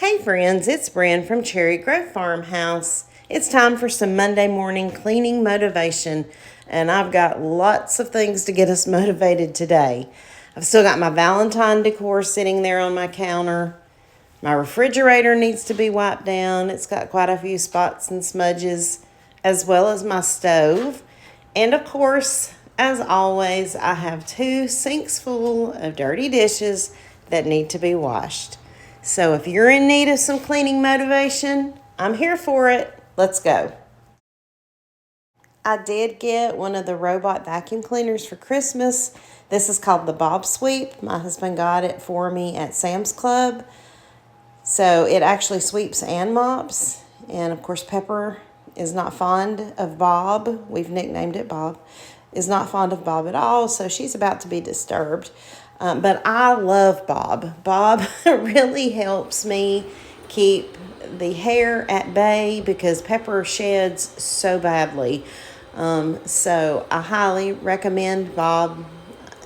Hey friends, it's Bren from Cherry Grove Farmhouse. It's time for some Monday morning cleaning motivation, and I've got lots of things to get us motivated today. I've still got my Valentine decor sitting there on my counter. My refrigerator needs to be wiped down. It's got quite a few spots and smudges, as well as my stove. And of course, as always, I have 2 sinks full of dirty dishes that need to be washed. So if you're in need of some cleaning motivation, I'm here for it. Let's go. I did get one of the robot vacuum cleaners for Christmas. This is called the BObsweep. My husband got it for me at Sam's Club. So it actually sweeps and mops. And of course, Pepper is not fond of Bob. We've nicknamed it Bob. Is not fond of Bob at all, so she's about to be disturbed. But I love Bob. Bob really helps me keep the hair at bay because Pepper sheds so badly. So I highly recommend Bob.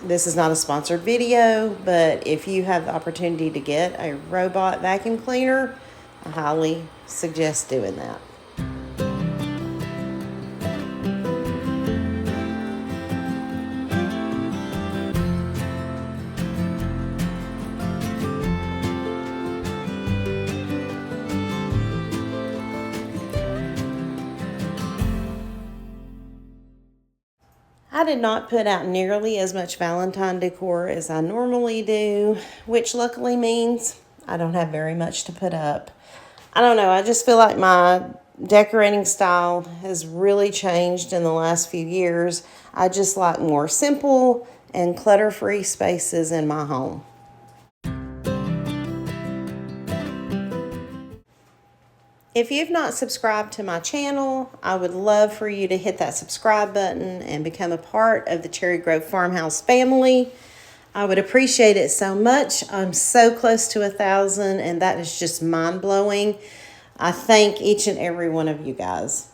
This is not a sponsored video, but if you have the opportunity to get a robot vacuum cleaner, I highly suggest doing that. I did not put out nearly as much Valentine decor as I normally do, which luckily means I don't have very much to put up. I don't know, I just feel like my decorating style has really changed in the last few years. I just like more simple and clutter-free spaces in my home. If you've not subscribed to my channel, I would love for you to hit that subscribe button and become a part of the Cherry Grove Farmhouse family. I would appreciate it so much. I'm so close to 1,000, and that is just mind-blowing. I thank each and every one of you guys.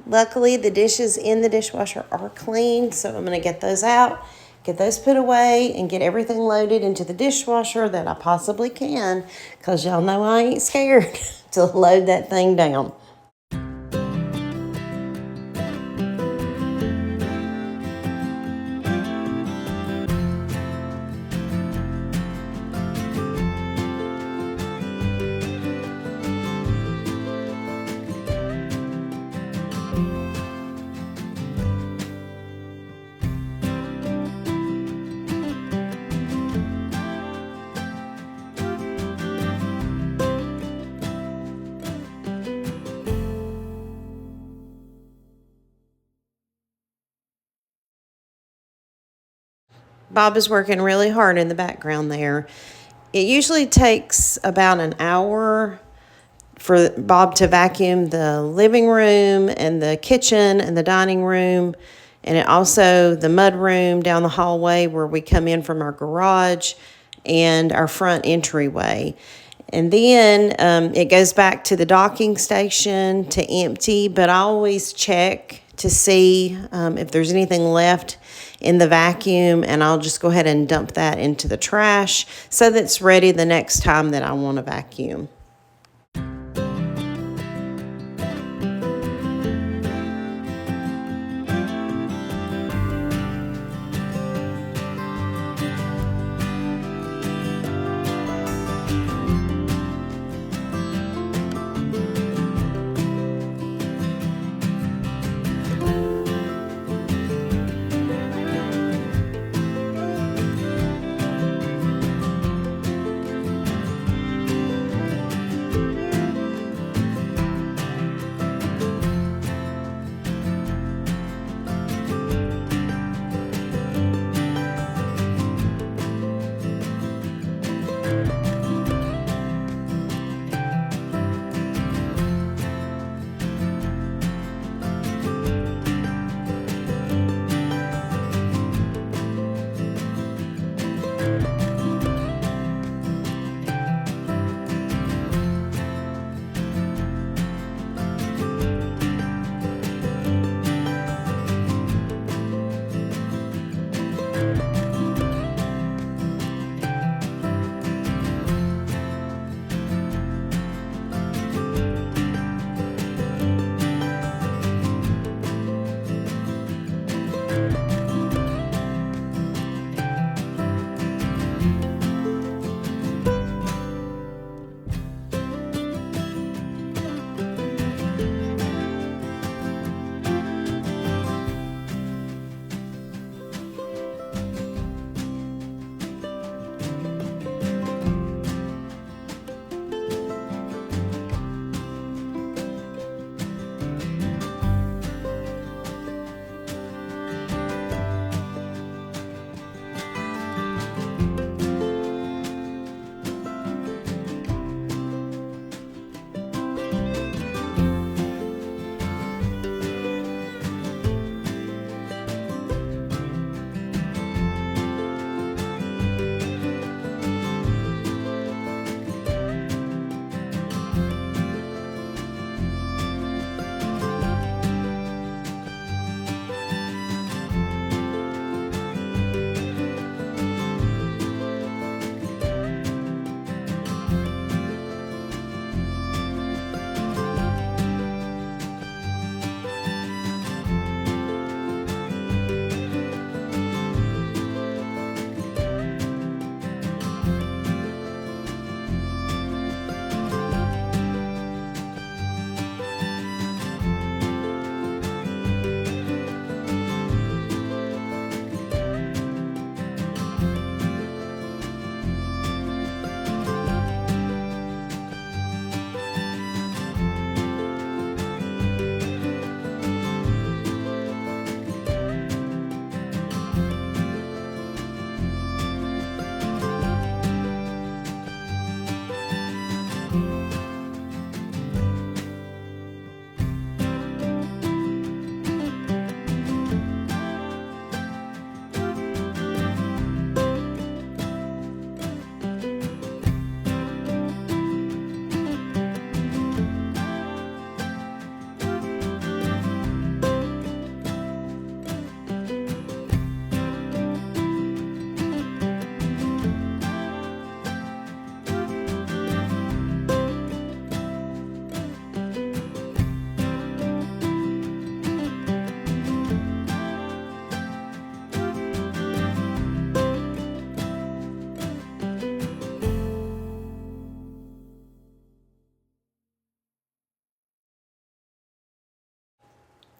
Luckily, the dishes in the dishwasher are clean, so I'm going to get those out, get those put away, and get everything loaded into the dishwasher that I possibly can, because y'all know I ain't scared to load that thing down. Bob is working really hard in the background there. It usually takes about an hour for Bob to vacuum the living room and the kitchen and the dining room, and also the mud room down the hallway where we come in from our garage and our front entryway. And then it goes back to the docking station to empty, but I always check to see if there's anything left in the vacuum, and I'll just go ahead and dump that into the trash so that it's ready the next time that I want to vacuum.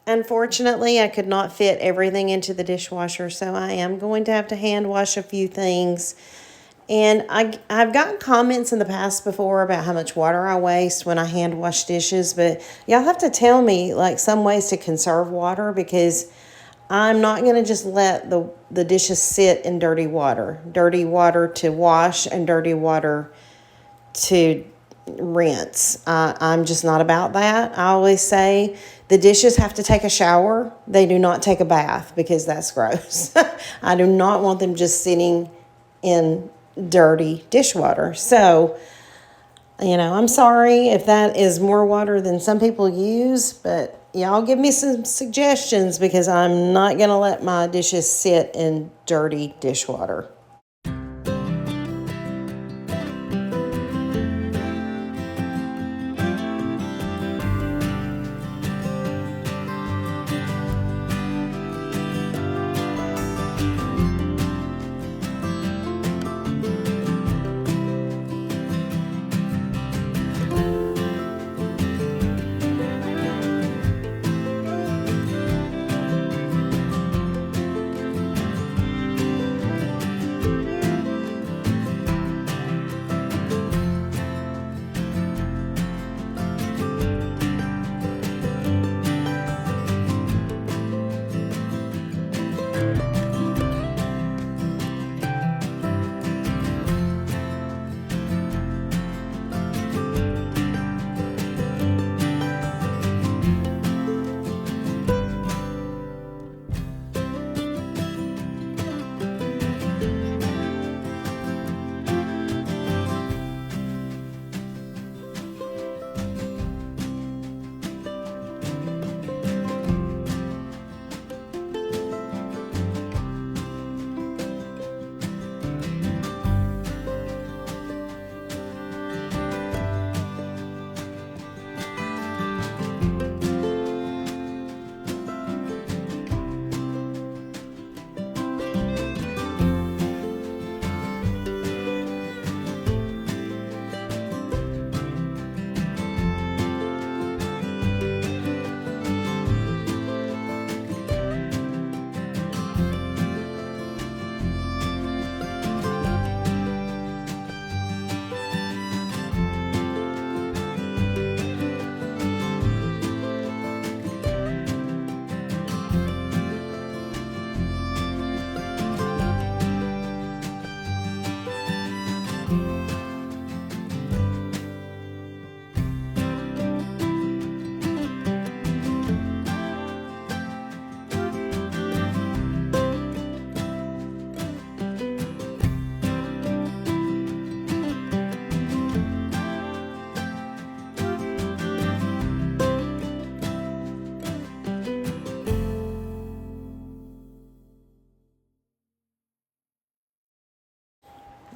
Unfortunately, I could not fit everything into the dishwasher, so I am going to have to hand wash a few things. And I've gotten comments in the past before about how much water I waste when I hand wash dishes, but y'all have to tell me like some ways to conserve water, because I'm not going to just let the dishes sit in dirty water. Dirty water to wash and dirty water to rinse. I'm just not about that. I always say the dishes have to take a shower. They do not take a bath, because that's gross. I do not want them just sitting in dirty dishwater. So, I'm sorry if that is more water than some people use, but y'all give me some suggestions, because I'm not going to let my dishes sit in dirty dishwater.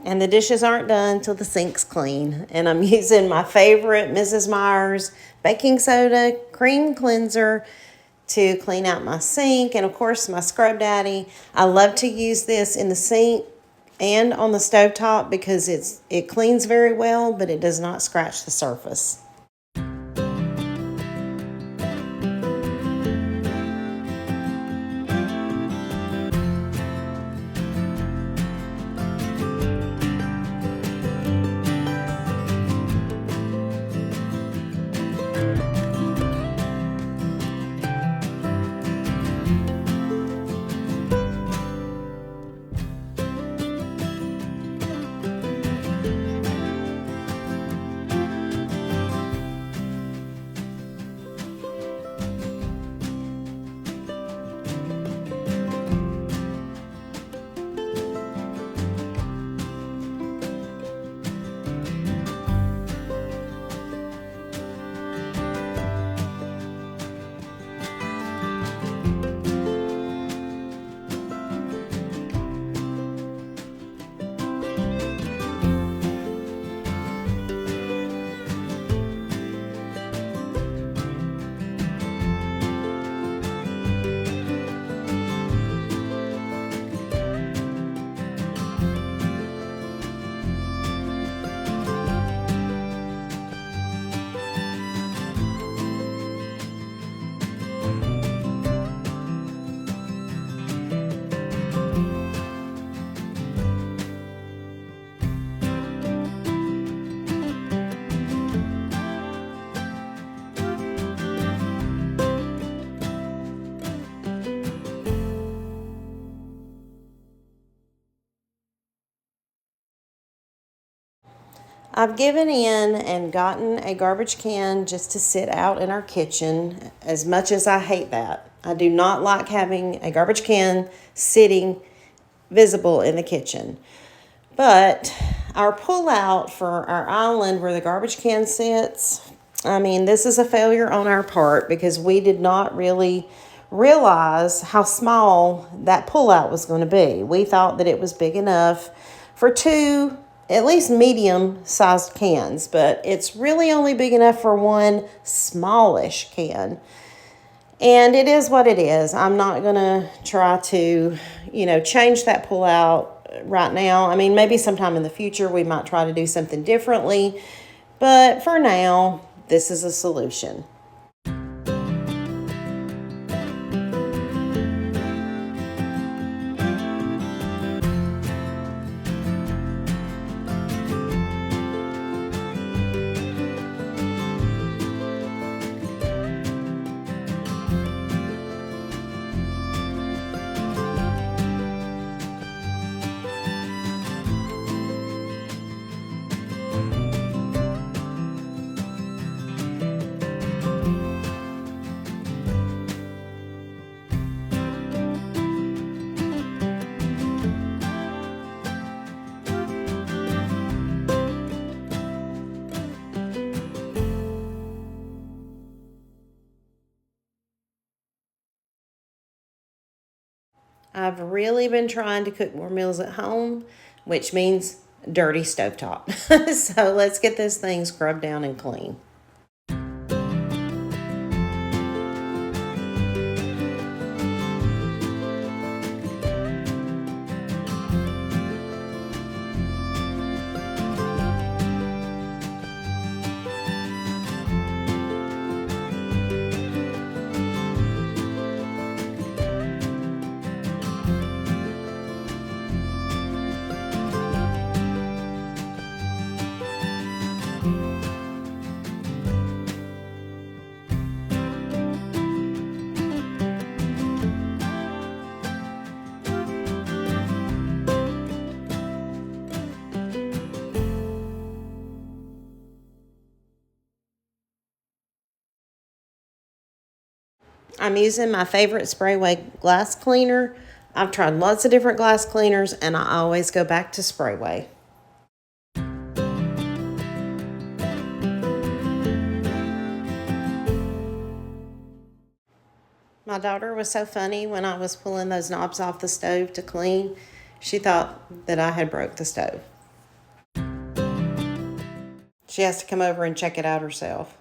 And the dishes aren't done till the sink's clean. And I'm using my favorite Mrs. Meyer's baking soda cream cleanser to clean out my sink. And of course, my Scrub Daddy. I love to use this in the sink and on the stovetop, because it cleans very well, but it does not scratch the surface. I've given in and gotten a garbage can just to sit out in our kitchen, as much as I hate that. I do not like having a garbage can sitting visible in the kitchen. But our pull-out for our island where the garbage can sits, I mean, this is a failure on our part because we did not really realize how small that pull-out was going to be. We thought that it was big enough for two at least medium-sized cans, but it's really only big enough for one smallish can. And it is what it is. I'm not going to try to, change that pull-out right now. I mean, maybe sometime in the future we might try to do something differently, but for now, this is a solution. I've really been trying to cook more meals at home, which means dirty stovetop. So let's get this thing scrubbed down and clean. I'm using my favorite Sprayway glass cleaner. I've tried lots of different glass cleaners and I always go back to Sprayway. My daughter was so funny when I was pulling those knobs off the stove to clean. She thought that I had broke the stove. She has to come over and check it out herself.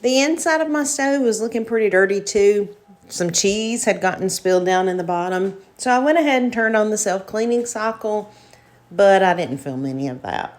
The inside of my stove was looking pretty dirty too. Some cheese had gotten spilled down in the bottom. So I went ahead and turned on the self-cleaning cycle, but I didn't film any of that.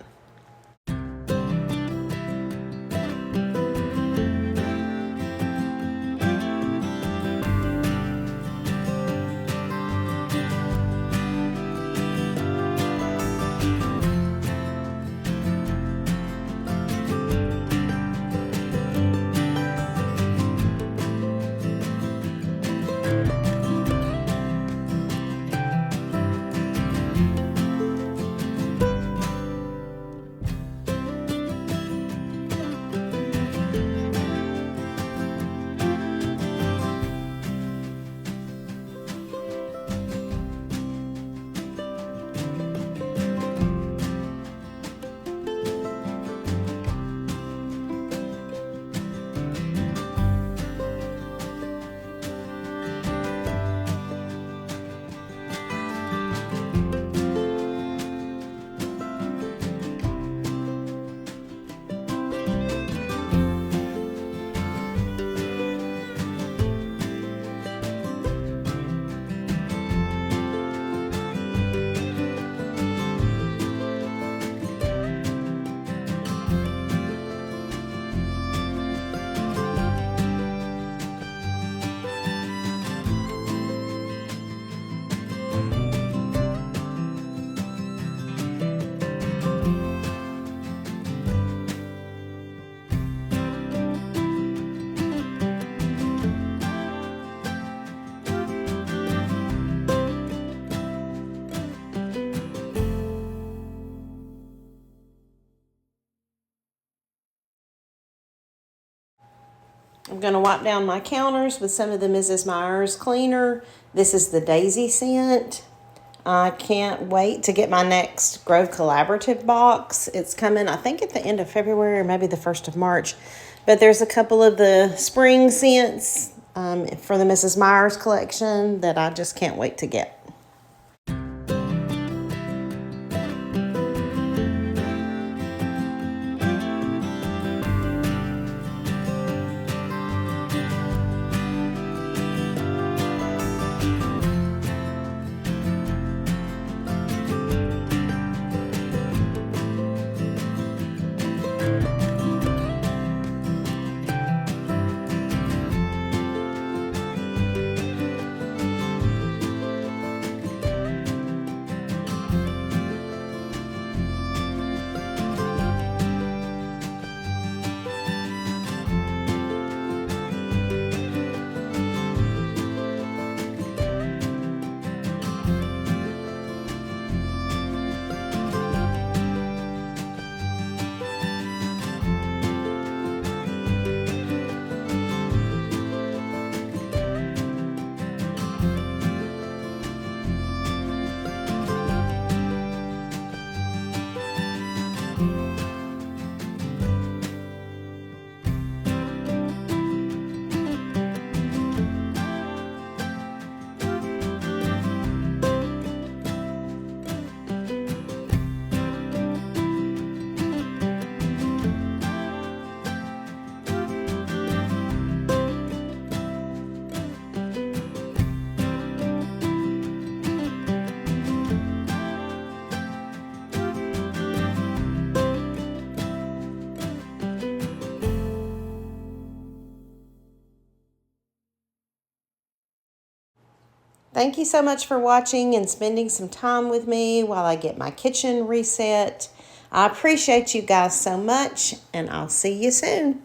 I'm going to wipe down my counters with some of the Mrs. Meyer's cleaner. This is the Daisy scent. I can't wait to get my next Grove Collaborative box. It's coming, I think, at the end of February or maybe the 1st of March. But there's a couple of the spring scents for the Mrs. Meyer's collection that I just can't wait to get. Thank you so much for watching and spending some time with me while I get my kitchen reset. I appreciate you guys so much, and I'll see you soon.